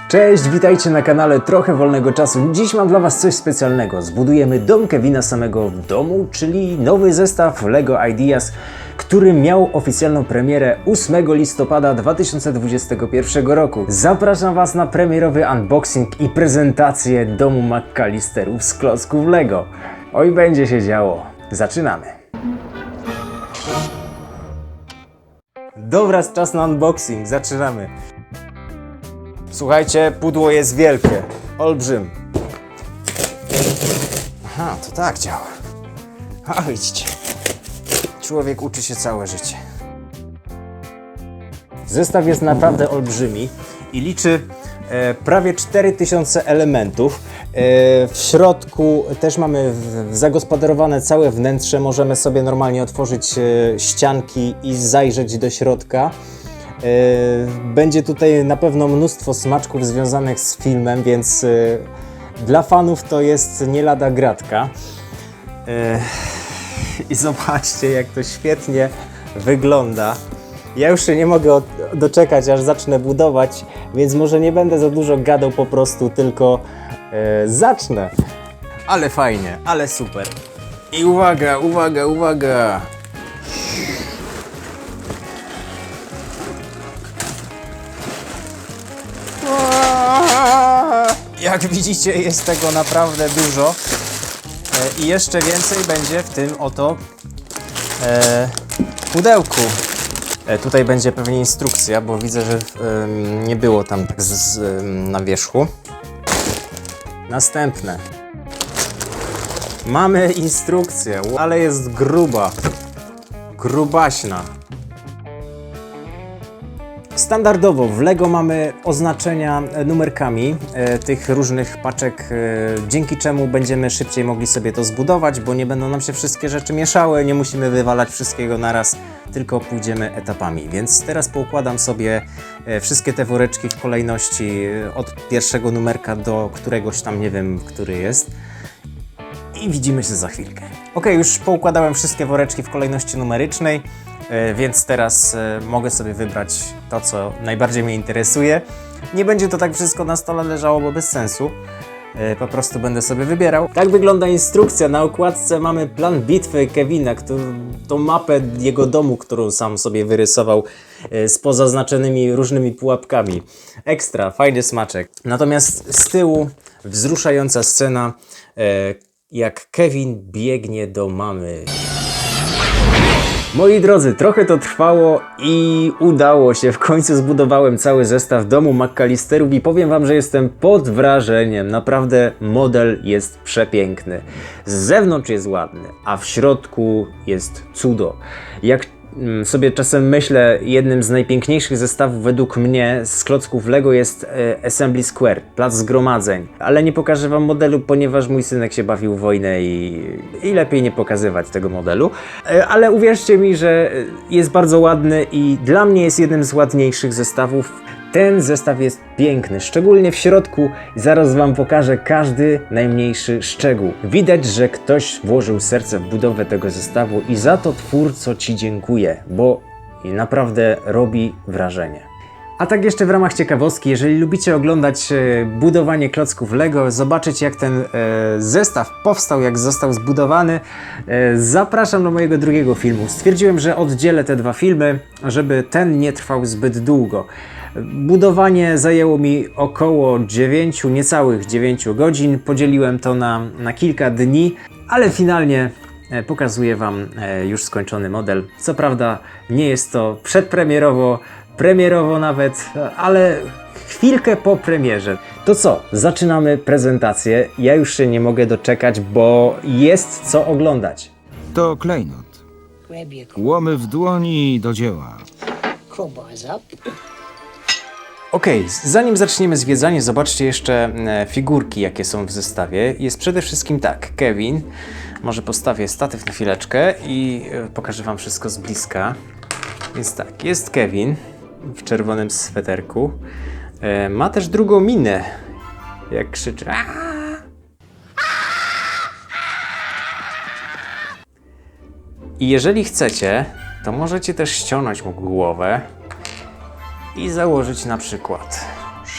Cześć, witajcie na kanale Trochę Wolnego Czasu. Dziś mam dla Was coś specjalnego. Zbudujemy dom Kevina samego w domu, czyli nowy zestaw LEGO Ideas, który miał oficjalną premierę 8 listopada 2021 roku. Zapraszam Was na premierowy unboxing i prezentację domu McAllisterów z klocków LEGO. Oj, będzie się działo. Zaczynamy. Dobra, czas na unboxing. Zaczynamy. Słuchajcie, pudło jest wielkie. Olbrzym. Aha, to tak działa. A widzicie. Człowiek uczy się całe życie. Zestaw jest naprawdę olbrzymi i liczy prawie 4000 elementów. W środku też mamy zagospodarowane całe wnętrze. Możemy sobie normalnie otworzyć ścianki i zajrzeć do środka. Będzie tutaj na pewno mnóstwo smaczków związanych z filmem, więc dla fanów to jest nie lada gratka. I zobaczcie, jak to świetnie wygląda. Ja już się nie mogę doczekać, aż zacznę budować, więc może nie będę za dużo gadał, po prostu tylko zacznę. Ale fajnie, ale super. I uwaga, uwaga, uwaga! Jak widzicie, jest tego naprawdę dużo i jeszcze więcej będzie w tym oto pudełku. Tutaj będzie pewnie instrukcja, bo widzę, że nie było tam tak na wierzchu. Następne. Mamy instrukcję, ale jest gruba, grubaśna. Standardowo w LEGO mamy oznaczenia numerkami tych różnych paczek, dzięki czemu będziemy szybciej mogli sobie to zbudować, bo nie będą nam się wszystkie rzeczy mieszały, nie musimy wywalać wszystkiego naraz, tylko pójdziemy etapami. Więc teraz poukładam sobie wszystkie te woreczki w kolejności od pierwszego numerka do któregoś tam, nie wiem, który jest. I widzimy się za chwilkę. Ok, już poukładałem wszystkie woreczki w kolejności numerycznej. Więc teraz mogę sobie wybrać to, co najbardziej mnie interesuje. Nie będzie to tak wszystko na stole leżało, bo bez sensu. Po prostu będę sobie wybierał. Tak wygląda instrukcja. Na okładce mamy plan bitwy Kevina, tą mapę jego domu, którą sam sobie wyrysował z pozaznaczonymi różnymi pułapkami. Ekstra, fajny smaczek. Natomiast z tyłu wzruszająca scena, jak Kevin biegnie do mamy. Moi drodzy, trochę to trwało i udało się. W końcu zbudowałem cały zestaw domu McAllisterów i powiem Wam, że jestem pod wrażeniem. Naprawdę model jest przepiękny. Z zewnątrz jest ładny, a w środku jest cudo. Jak sobie czasem myślę, jednym z najpiękniejszych zestawów według mnie z klocków LEGO jest Assembly Square, plac zgromadzeń. Ale nie pokażę Wam modelu, ponieważ mój synek się bawił w wojnę i lepiej nie pokazywać tego modelu. Ale uwierzcie mi, że jest bardzo ładny i dla mnie jest jednym z ładniejszych zestawów. Ten zestaw jest piękny, szczególnie w środku. Zaraz Wam pokażę każdy najmniejszy szczegół. Widać, że ktoś włożył serce w budowę tego zestawu i za to twórco Ci dziękuję, bo naprawdę robi wrażenie. A tak jeszcze w ramach ciekawostki, jeżeli lubicie oglądać budowanie klocków LEGO, zobaczyć jak ten zestaw powstał, jak został zbudowany, zapraszam do mojego drugiego filmu. Stwierdziłem, że oddzielę te dwa filmy, żeby ten nie trwał zbyt długo. Budowanie zajęło mi około 9, niecałych 9 godzin. Podzieliłem to na kilka dni, ale finalnie pokazuję Wam już skończony model. Co prawda nie jest to przedpremierowo, premierowo nawet, ale chwilkę po premierze. To co? Zaczynamy prezentację. Ja już się nie mogę doczekać, bo jest co oglądać. To klejnot. Łomy w dłoni i do dzieła. Okej, zanim zaczniemy zwiedzanie, zobaczcie jeszcze figurki, jakie są w zestawie. Jest przede wszystkim tak, Kevin. Może postawię statyw na chwileczkę i pokażę Wam wszystko z bliska. Więc tak, jest Kevin w czerwonym sweterku. Ma też drugą minę, jak krzyczy. I jeżeli chcecie, to możecie też ściągnąć mu głowę i założyć na przykład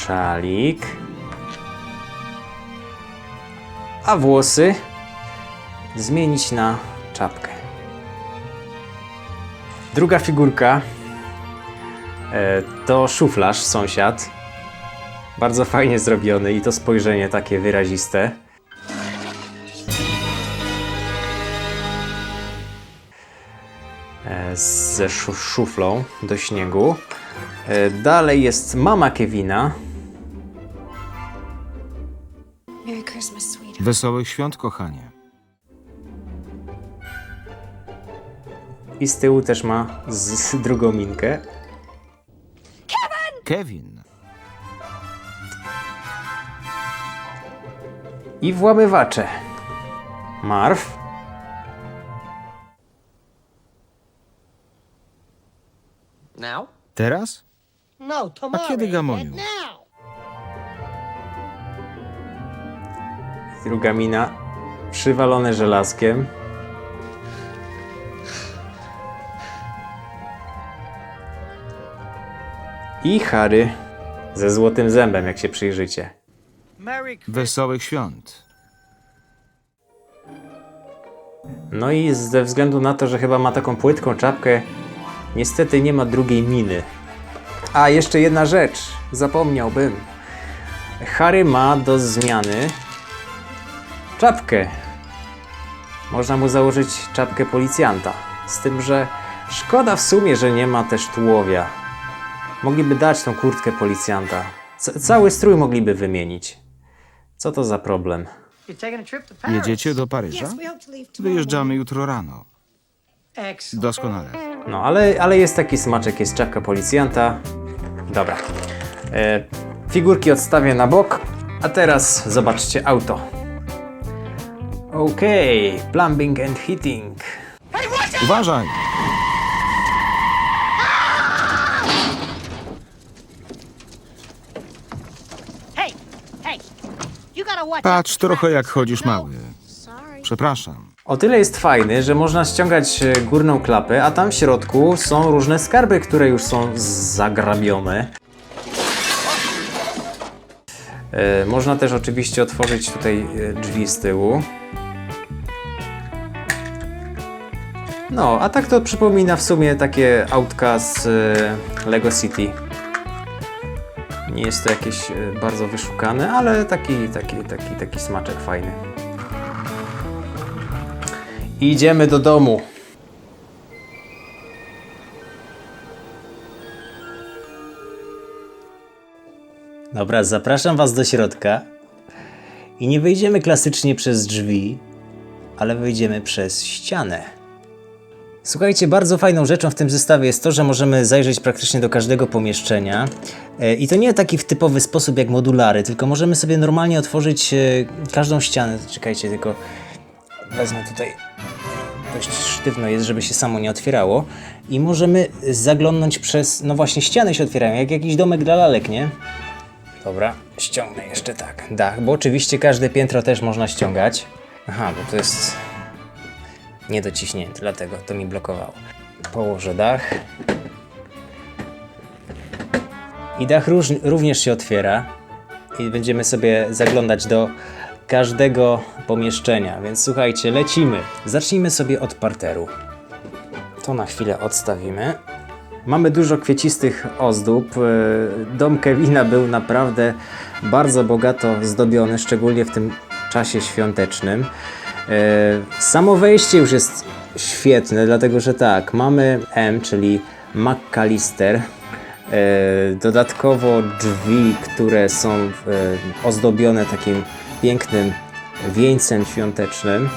szalik. A włosy zmienić na czapkę. Druga figurka to szuflarz, sąsiad. Bardzo fajnie zrobiony i to spojrzenie takie wyraziste. Ze szuflą do śniegu. Dalej jest mama Kevina. Merry Christmas, sweetheart. Wesołych świąt, kochanie. I z tyłu też ma drugą minkę. Kevin. I włamywacze. Marv. Now? Teraz? No, tomorrow. kiedy, Dad, Gamoniu? now. Druga mina. Przywalone żelazkiem. I Harry ze złotym zębem, jak się przyjrzycie. Merry Christmas. Wesołych świąt. No i ze względu na to, że chyba ma taką płytką czapkę, niestety nie ma drugiej miny. A jeszcze jedna rzecz, zapomniałbym. Harry ma do zmiany czapkę. Można mu założyć czapkę policjanta. Z tym, że szkoda w sumie, że nie ma też tułowia. Mogliby dać tą kurtkę policjanta. Cały strój mogliby wymienić. Co to za problem? You're taking a trip to Paris. Jedziecie do Paryża? Yes, we hope to leave tomorrow. Wyjeżdżamy jutro rano. Excellent. Doskonale. No, ale jest taki smaczek, jest czapka policjanta. Dobra. Figurki odstawię na bok, a teraz zobaczcie auto. Okej, plumbing and heating. Uważaj! Hey, hey. You gotta watch out Patrz for trochę, jak traffic. chodzisz, No. mały. Sorry. Przepraszam. O tyle jest fajny, że można ściągać górną klapę, a tam w środku są różne skarby, które już są zagrabione. Można też oczywiście otworzyć tutaj drzwi z tyłu. No, a tak to przypomina w sumie takie autka z Lego City. Nie jest to jakieś bardzo wyszukane, ale taki smaczek fajny. Idziemy do domu. Dobra, zapraszam Was do środka. I nie wejdziemy klasycznie przez drzwi, ale wejdziemy przez ścianę. Słuchajcie, bardzo fajną rzeczą w tym zestawie jest to, że możemy zajrzeć praktycznie do każdego pomieszczenia. I to nie taki w typowy sposób jak modulary, tylko możemy sobie normalnie otworzyć każdą ścianę. Czekajcie, tylko wezmę tutaj. Dość sztywno jest, żeby się samo nie otwierało. I możemy zaglądnąć przez... No właśnie, ściany się otwierają, jak jakiś domek dla lalek, nie? Dobra, ściągnę jeszcze tak. Dach, bo oczywiście każde piętro też można ściągać. Aha, bo to jest niedociśnięte, dlatego to mi blokowało. Położę dach. I dach również się otwiera. I będziemy sobie zaglądać do każdego pomieszczenia. Więc słuchajcie, lecimy. Zacznijmy sobie od parteru. To na chwilę odstawimy. Mamy dużo kwiecistych ozdób. Dom Kevina był naprawdę bardzo bogato zdobiony, szczególnie w tym czasie świątecznym. Samo wejście już jest świetne, dlatego że tak, mamy M, czyli McAllister. Dodatkowo drzwi, które są ozdobione takim pięknym wieńcem świątecznym.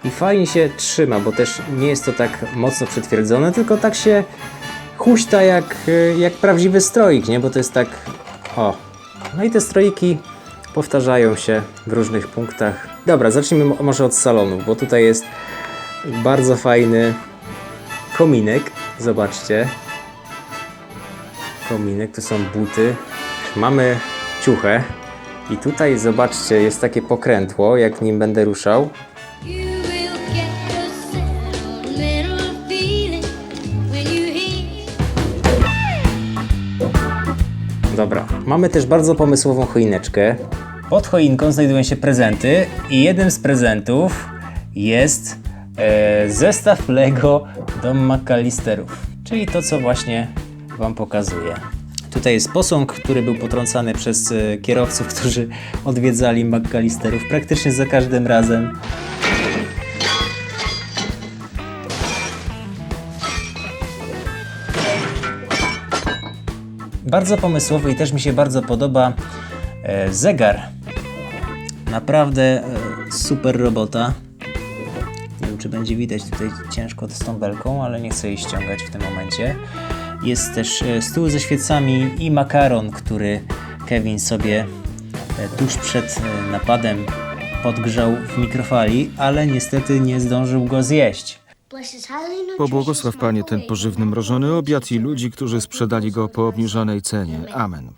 I fajnie się trzyma, bo też nie jest to tak mocno przytwierdzone, tylko tak się huśta jak prawdziwy stroik, nie? Bo to jest tak... O! No i te stroiki powtarzają się w różnych punktach. Dobra, zacznijmy może od salonu, bo tutaj jest bardzo fajny kominek. Zobaczcie. Kominek, to są buty. Mamy ciuchę. I tutaj, zobaczcie, jest takie pokrętło, jak nim będę ruszał. You will get a sentimental feeling when you hear Dobra, mamy też bardzo pomysłową choineczkę. Pod choinką znajdują się prezenty i jednym z prezentów jest zestaw Lego Dom McAllisterów, czyli to, co właśnie Wam pokazuję. Tutaj jest posąg, który był potrącany przez kierowców, którzy odwiedzali McAllisterów praktycznie za każdym razem. Bardzo pomysłowy i też mi się bardzo podoba zegar. Naprawdę super robota. Nie wiem, czy będzie widać tutaj ciężko z tą belką, ale nie chcę jej ściągać w tym momencie. Jest też stół ze świecami i makaron, który Kevin sobie tuż przed napadem podgrzał w mikrofali, ale niestety nie zdążył go zjeść. Pobłogosław, Panie, ten pożywny mrożony obiad i ludzi, którzy sprzedali go po obniżonej cenie. Amen.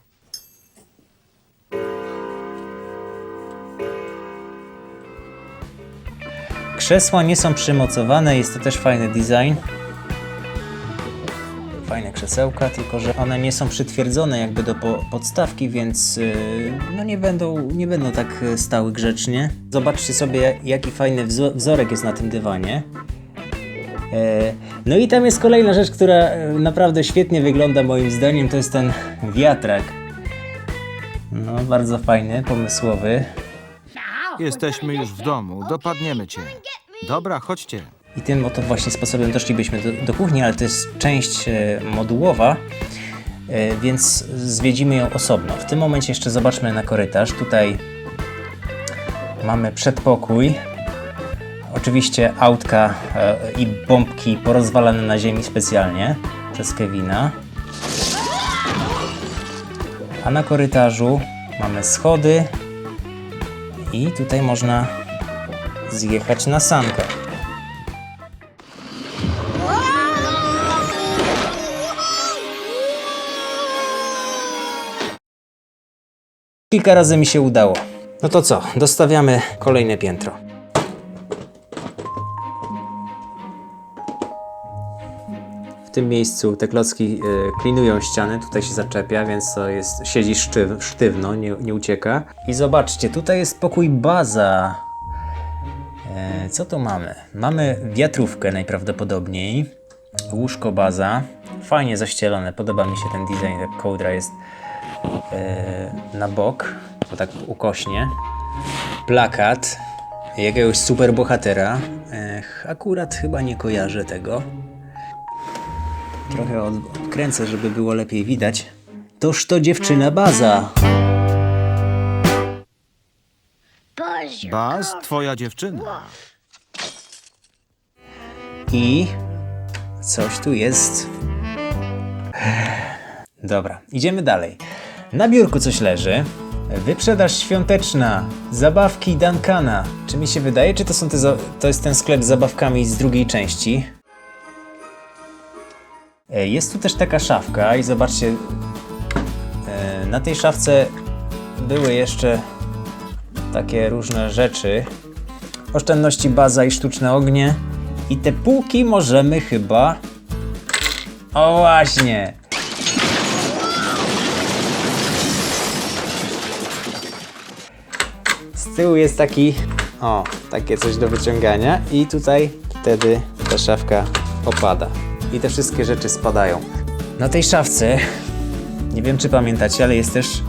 Krzesła nie są przymocowane, jest to też fajny design. Fajne krzesełka, tylko że one nie są przytwierdzone jakby do podstawki, więc no nie będą tak stały grzecznie. Zobaczcie sobie, jaki fajny wzorek jest na tym dywanie. No i tam jest kolejna rzecz, która naprawdę świetnie wygląda moim zdaniem, to jest ten wiatrak. No, bardzo fajny, pomysłowy. Jesteśmy już w domu, dopadniemy cię. Dobra, chodźcie. I tym oto właśnie sposobem doszlibyśmy do kuchni, ale to jest część modułowa, więc zwiedzimy ją osobno. W tym momencie jeszcze zobaczmy na korytarz. Tutaj mamy przedpokój. Oczywiście autka i bombki porozwalane na ziemi specjalnie przez Kevina. A na korytarzu mamy schody i tutaj można zjechać na sankę. Kilka razy mi się udało. No to co? Dostawiamy kolejne piętro. W tym miejscu te klocki klinują ściany, tutaj się zaczepia, więc to jest, siedzi sztywno, nie ucieka. I zobaczcie, tutaj jest pokój baza. Co tu mamy? Mamy wiatrówkę najprawdopodobniej, łóżko baza, fajnie zaścielone, podoba mi się ten design, jak kołdra jest na bok, bo tak ukośnie. Plakat jakiegoś super bohatera, akurat chyba nie kojarzę tego. Trochę odkręcę, żeby było lepiej widać. Toż to dziewczyna baza. Baz, twoja dziewczyna. I coś tu jest. Dobra, idziemy dalej. Na biurku coś leży. Wyprzedaż świąteczna. Zabawki Duncana. Czy mi się wydaje, czy to jest ten sklep z zabawkami z drugiej części? Jest tu też taka szafka i zobaczcie, na tej szafce były jeszcze takie różne rzeczy. Oszczędności baza i sztuczne ognie. I te półki możemy chyba... O właśnie! Z tyłu jest takie coś do wyciągania i tutaj wtedy ta szafka opada. I te wszystkie rzeczy spadają. Na tej szafce, nie wiem czy pamiętacie, ale jest też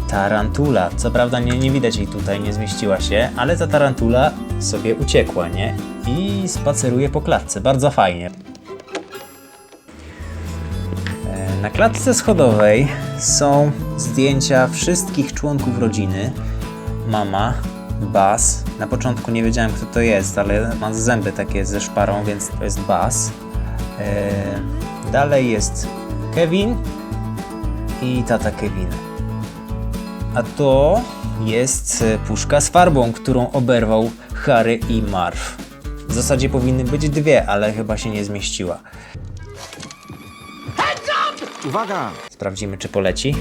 tarantula. Co prawda nie widać jej tutaj, nie zmieściła się, ale ta tarantula sobie uciekła, nie? I spaceruje po klatce. Bardzo fajnie. Na klatce schodowej są zdjęcia wszystkich członków rodziny. Mama, Buzz. Na początku nie wiedziałem, kto to jest, ale ma zęby takie ze szparą, więc to jest Buzz. Dalej jest Kevin i tata Kevin. A to jest puszka z farbą, którą oberwał Harry i Marv. W zasadzie powinny być dwie, ale chyba się nie zmieściła. Uwaga! Sprawdzimy, czy poleci.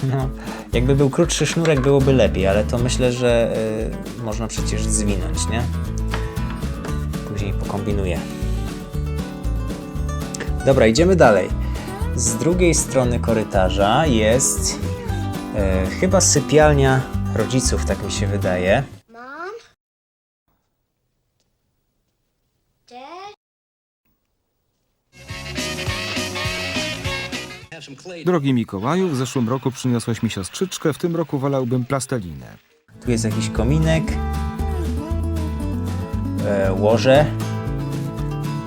No, jakby był krótszy sznurek, byłoby lepiej, ale to myślę, że można przecież zwinąć, nie? Później pokombinuję. Dobra, idziemy dalej. Z drugiej strony korytarza jest chyba sypialnia rodziców, tak mi się wydaje. Mom? Dad? Drogi Mikołaju, w zeszłym roku przyniosłeś mi siostrzyczkę, w tym roku wolałbym plastelinę. Tu jest jakiś kominek, łoże,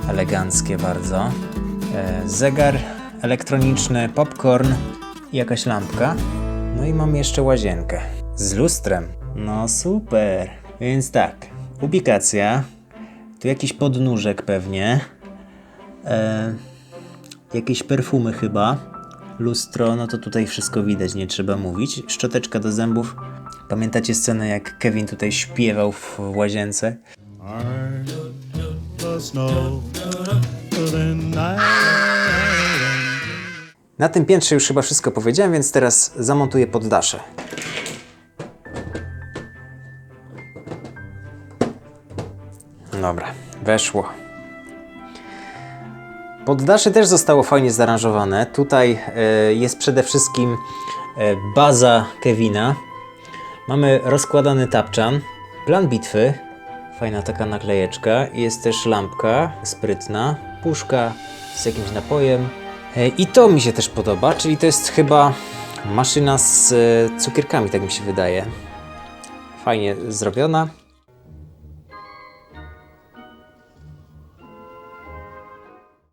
eleganckie bardzo, zegar elektroniczny, popcorn i jakaś lampka. No i mam jeszcze łazienkę z lustrem. No super. Więc tak, ubikacja, tu jakiś podnóżek pewnie, jakieś perfumy chyba, lustro, no to tutaj wszystko widać, nie trzeba mówić. Szczoteczka do zębów. Pamiętacie scenę, jak Kevin tutaj śpiewał w łazience? Na tym piętrze już chyba wszystko powiedziałem, więc teraz zamontuję poddasze. Dobra, weszło. Poddasze też zostało fajnie zaaranżowane. Tutaj jest przede wszystkim baza Kevina. Mamy rozkładany tapczan, plan bitwy, fajna taka naklejeczka, jest też lampka sprytna, puszka z jakimś napojem i to mi się też podoba, czyli to jest chyba maszyna z cukierkami, tak mi się wydaje. Fajnie zrobiona.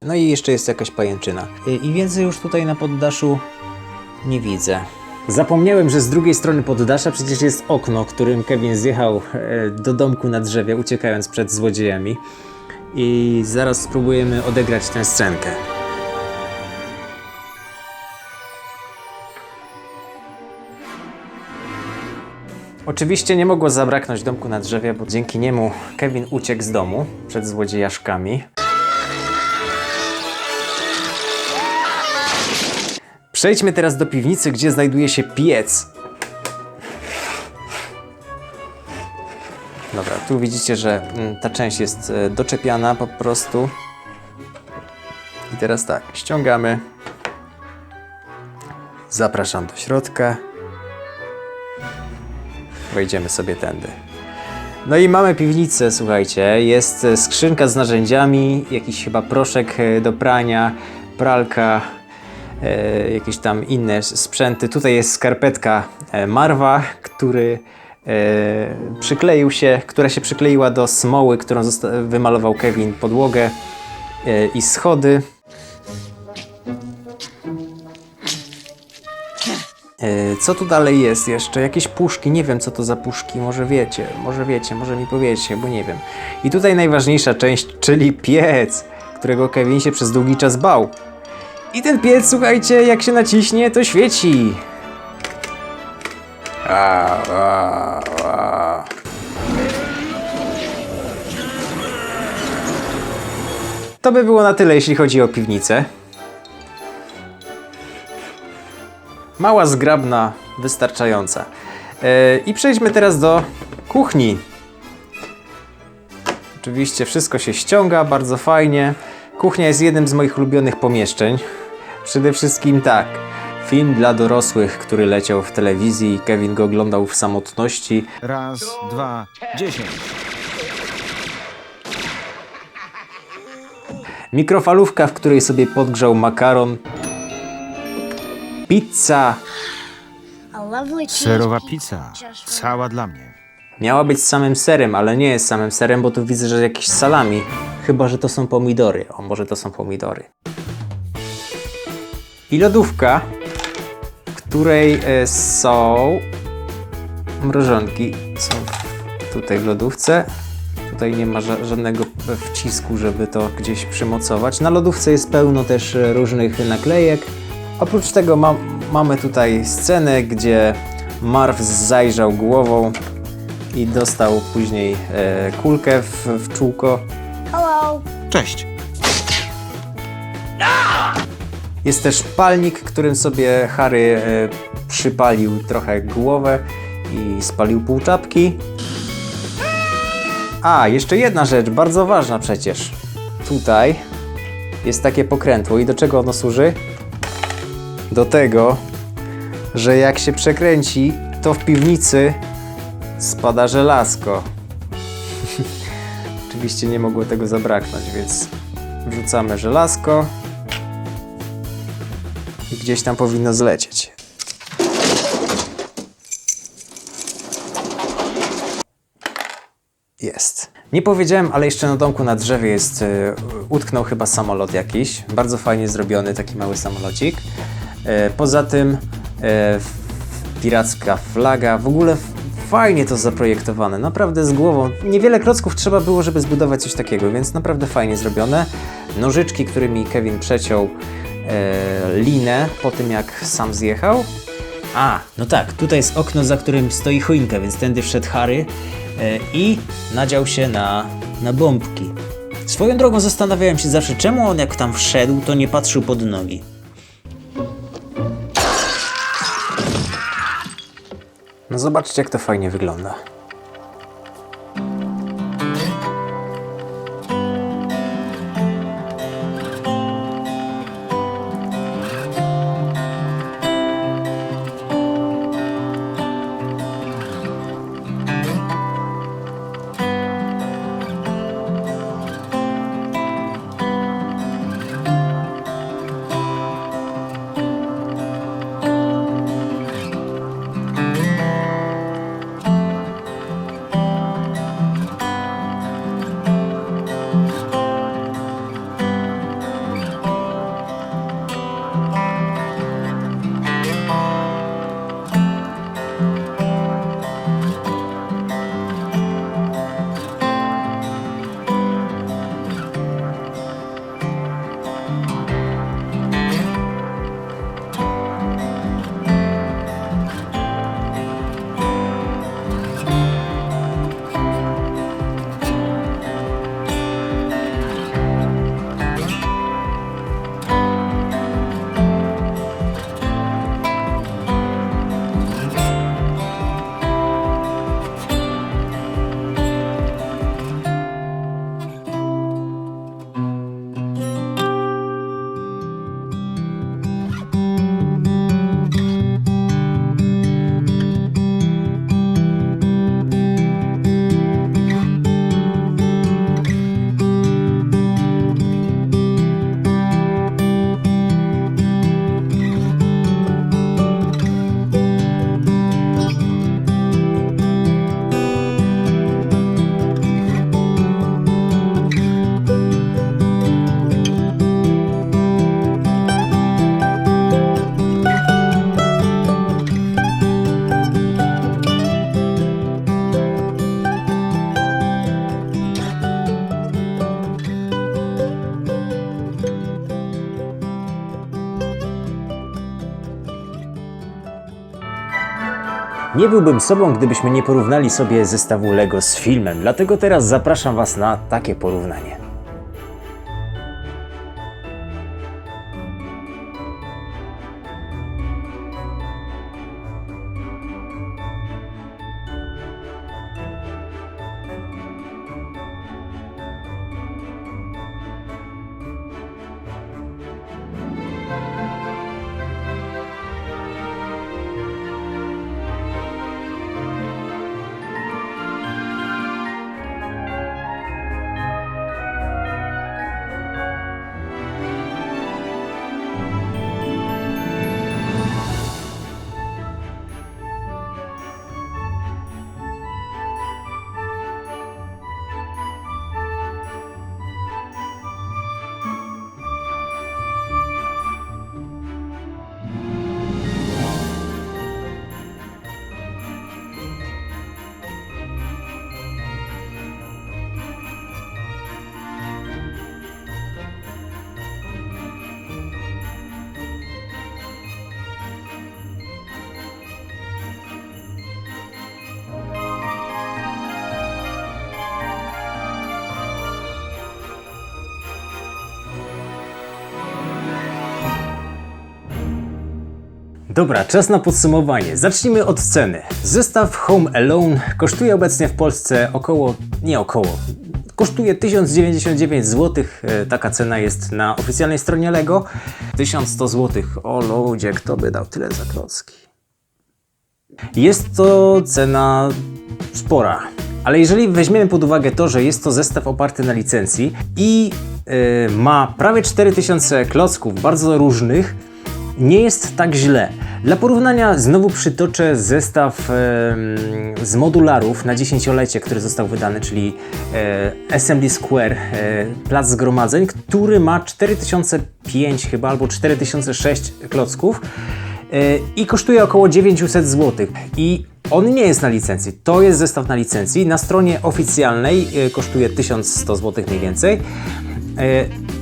No i jeszcze jest jakaś pajęczyna. I więcej już tutaj na poddaszu nie widzę. Zapomniałem, że z drugiej strony poddasza przecież jest okno, którym Kevin zjechał do domku na drzewie, uciekając przed złodziejami. I zaraz spróbujemy odegrać tę scenkę. Oczywiście nie mogło zabraknąć domku na drzewie, bo dzięki niemu Kevin uciekł z domu przed złodziejaszkami. Przejdźmy teraz do piwnicy, gdzie znajduje się piec. Dobra, tu widzicie, że ta część jest doczepiana po prostu. I teraz tak, ściągamy. Zapraszam do środka. Wejdziemy sobie tędy. No i mamy piwnicę, słuchajcie. Jest skrzynka z narzędziami, jakiś chyba proszek do prania, pralka, jakieś tam inne sprzęty. Tutaj jest skarpetka Marva, która się przykleiła do smoły, którą wymalował Kevin, podłogę i schody. Co tu dalej jest jeszcze? Jakieś puszki, nie wiem co to za puszki, może wiecie, może mi powiecie, bo nie wiem. I tutaj najważniejsza część, czyli piec, którego Kevin się przez długi czas bał. I ten piec, słuchajcie, jak się naciśnie, to świeci. To by było na tyle, jeśli chodzi o piwnicę. Mała, zgrabna, wystarczająca. I przejdźmy teraz do kuchni. Oczywiście wszystko się ściąga, bardzo fajnie. Kuchnia jest jednym z moich ulubionych pomieszczeń. Przede wszystkim tak, film dla dorosłych, który leciał w telewizji i Kevin go oglądał w samotności. 1, 2, 10. Mikrofalówka, w której sobie podgrzał makaron. Pizza. A lovely cheese Serowa pizza. pizza. Just for Cała dla mnie. Miała być z samym serem, ale nie jest samym serem, bo tu widzę, że jakieś salami. Chyba że to są pomidory. O, może to są pomidory. I lodówka, w której są mrożonki. Są tutaj w lodówce. Tutaj nie ma żadnego wcisku, żeby to gdzieś przymocować. Na lodówce jest pełno też różnych naklejek. Oprócz tego mamy tutaj scenę, gdzie Marv zajrzał głową i dostał później kulkę w czółko. Hello. Cześć. Jest też palnik, którym sobie Harry przypalił trochę głowę i spalił pół czapki. A, jeszcze jedna rzecz, bardzo ważna przecież. Tutaj jest takie pokrętło i do czego ono służy? do tego, że jak się przekręci, to w piwnicy spada żelazko. Oczywiście nie mogło tego zabraknąć, więc wrzucamy żelazko i gdzieś tam powinno zlecieć. Jest. Nie powiedziałem, ale jeszcze na domku na drzewie jest, utknął chyba samolot jakiś. Bardzo fajnie zrobiony, taki mały samolocik. Poza tym piracka flaga. W ogóle fajnie to zaprojektowane, naprawdę z głową. Niewiele klocków trzeba było, żeby zbudować coś takiego, więc naprawdę fajnie zrobione. Nożyczki, którymi Kevin przeciął linę po tym, jak sam zjechał. A, no tak, tutaj jest okno, za którym stoi choinka, więc tędy wszedł Harry i nadział się na bombki. Swoją drogą zastanawiałem się zawsze, czemu on jak tam wszedł, to nie patrzył pod nogi. No zobaczcie, jak to fajnie wygląda. Nie byłbym sobą, gdybyśmy nie porównali sobie zestawu LEGO z filmem, dlatego teraz zapraszam Was na takie porównanie. Dobra, czas na podsumowanie. Zacznijmy od ceny. Zestaw Home Alone kosztuje obecnie w Polsce Kosztuje 1099 zł, taka cena jest na oficjalnej stronie LEGO. 1100 zł, o ludzie, kto by dał tyle za klocki? Jest to cena spora, ale jeżeli weźmiemy pod uwagę to, że jest to zestaw oparty na licencji i ma prawie 4000 klocków bardzo różnych, nie jest tak źle. Dla porównania znowu przytoczę zestaw z modularów na 10-lecie, który został wydany, czyli Assembly Square, plac zgromadzeń, który ma 4005 chyba albo 4006 klocków i kosztuje około 900 zł. I on nie jest na licencji, to jest zestaw na licencji. Na stronie oficjalnej kosztuje 1100 zł mniej więcej.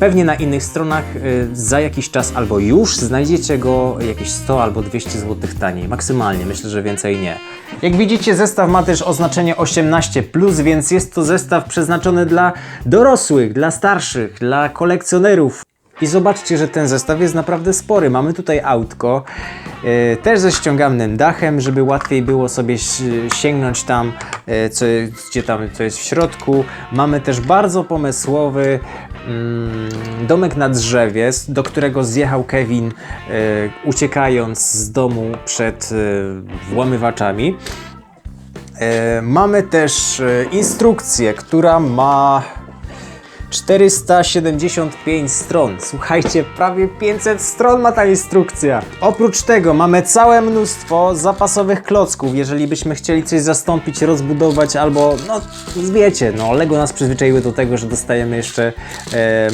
Pewnie na innych stronach za jakiś czas albo już znajdziecie go jakieś 100 albo 200 zł taniej, maksymalnie, myślę, że więcej nie. Jak widzicie, zestaw ma też oznaczenie 18+, więc jest to zestaw przeznaczony dla dorosłych, dla starszych, dla kolekcjonerów. I zobaczcie, że ten zestaw jest naprawdę spory. Mamy tutaj autko, też ze ściąganym dachem, żeby łatwiej było sobie sięgnąć tam, co jest w środku. Mamy też bardzo pomysłowy domek na drzewie, do którego zjechał Kevin, uciekając z domu przed włamywaczami. Mamy też instrukcję, która ma 475 stron. Słuchajcie, prawie 500 stron ma ta instrukcja. Oprócz tego mamy całe mnóstwo zapasowych klocków, jeżeli byśmy chcieli coś zastąpić, rozbudować albo, no wiecie, no LEGO nas przyzwyczaiły do tego, że dostajemy jeszcze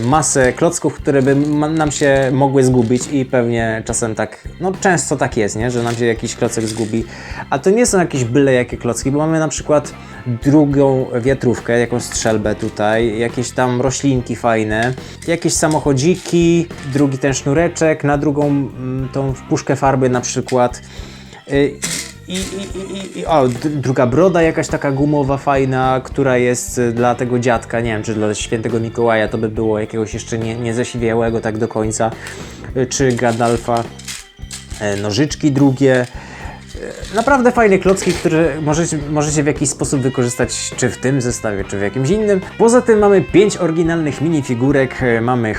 masę klocków, które by nam się mogły zgubić i pewnie czasem tak, no często tak jest, nie? Że nam się jakiś klocek zgubi. A to nie są jakieś byle jakie klocki, bo mamy na przykład drugą wiatrówkę, jakąś strzelbę tutaj, jakieś tam roślinki fajne, jakieś samochodziki, drugi ten sznureczek, na drugą tą puszkę farby na przykład. Druga broda jakaś taka gumowa, fajna, która jest dla tego dziadka, nie wiem, czy dla świętego Mikołaja to by było jakiegoś jeszcze nie zesiwiałego tak do końca, czy Gandalfa, nożyczki drugie. Naprawdę fajne klocki, które możecie w jakiś sposób wykorzystać, czy w tym zestawie, czy w jakimś innym. Poza tym mamy 5 oryginalnych minifigurek. Mamy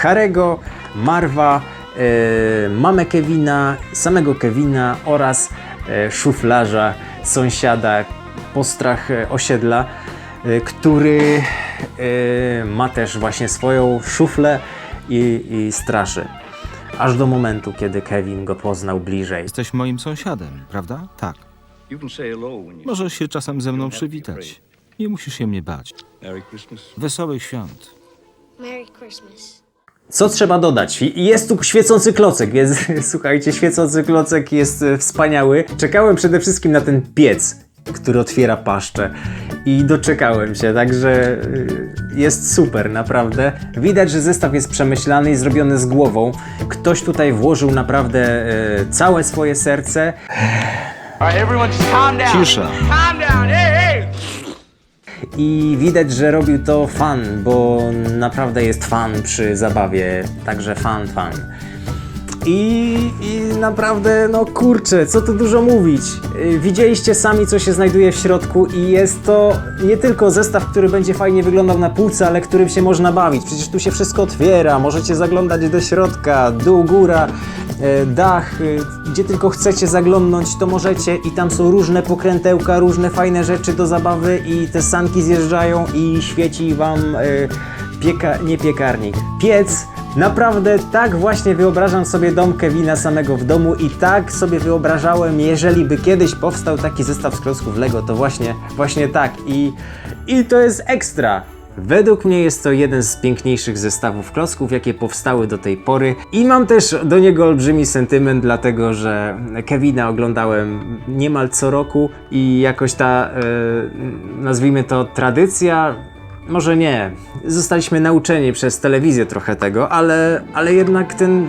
Harry'ego, Marva, mamę Kevina, samego Kevina oraz szuflarza, sąsiada, postrach osiedla, który ma też właśnie swoją szuflę i straszy. Aż do momentu, kiedy Kevin go poznał bliżej. Jesteś moim sąsiadem, prawda? Tak. Możesz się czasem ze mną przywitać. Nie musisz się mnie bać. Wesołych świąt. Merry Christmas. Co trzeba dodać? Jest tu świecący klocek, słuchajcie, świecący klocek jest wspaniały. Czekałem przede wszystkim na ten piec, który otwiera paszczę i doczekałem się, także jest super, naprawdę. Widać, że zestaw jest przemyślany i zrobiony z głową. Ktoś tutaj włożył naprawdę całe swoje serce. Cisza. I widać, że robił to fan, bo naprawdę jest fan przy zabawie, także fan. I naprawdę, no kurczę, co tu dużo mówić. Widzieliście sami, co się znajduje w środku i jest to nie tylko zestaw, który będzie fajnie wyglądał na półce, ale którym się można bawić. Przecież tu się wszystko otwiera, możecie zaglądać do środka, dół, góra, dach, gdzie tylko chcecie zaglądnąć, to możecie i tam są różne pokrętełka, różne fajne rzeczy do zabawy i te sanki zjeżdżają i świeci wam nie piekarnik, piec. Naprawdę tak właśnie wyobrażam sobie dom Kevina samego w domu i tak sobie wyobrażałem, jeżeli by kiedyś powstał taki zestaw z klocków LEGO, to właśnie tak i to jest ekstra. Według mnie jest to jeden z piękniejszych zestawów klocków, jakie powstały do tej pory i mam też do niego olbrzymi sentyment, dlatego że Kevina oglądałem niemal co roku i jakoś ta, nazwijmy to, tradycja, może nie, zostaliśmy nauczeni przez telewizję trochę tego, ale jednak ten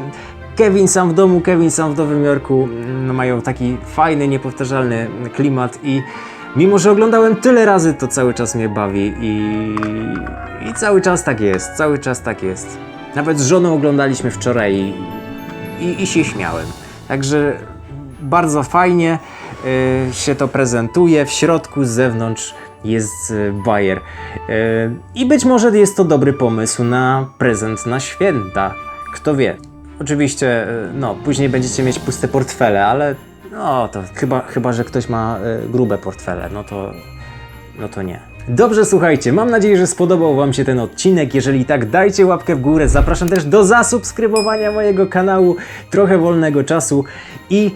Kevin sam w domu, Kevin sam w Nowym Jorku no, mają taki fajny, niepowtarzalny klimat i mimo, że oglądałem tyle razy, to cały czas mnie bawi i cały czas tak jest, Nawet z żoną oglądaliśmy wczoraj i się śmiałem. Także bardzo fajnie się to prezentuje, w środku, z zewnątrz jest bajer. I być może jest to dobry pomysł na prezent na święta. Kto wie. Oczywiście, no, później będziecie mieć puste portfele, ale no to chyba że ktoś ma grube portfele, no to nie. Dobrze, słuchajcie, mam nadzieję, że spodobał Wam się ten odcinek. Jeżeli tak, dajcie łapkę w górę. Zapraszam też do zasubskrybowania mojego kanału, trochę wolnego czasu i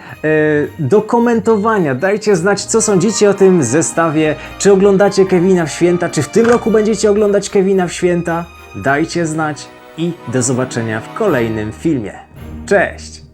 do komentowania. Dajcie znać, co sądzicie o tym zestawie. Czy oglądacie Kevina w święta? Czy w tym roku będziecie oglądać Kevina w święta? Dajcie znać i do zobaczenia w kolejnym filmie. Cześć!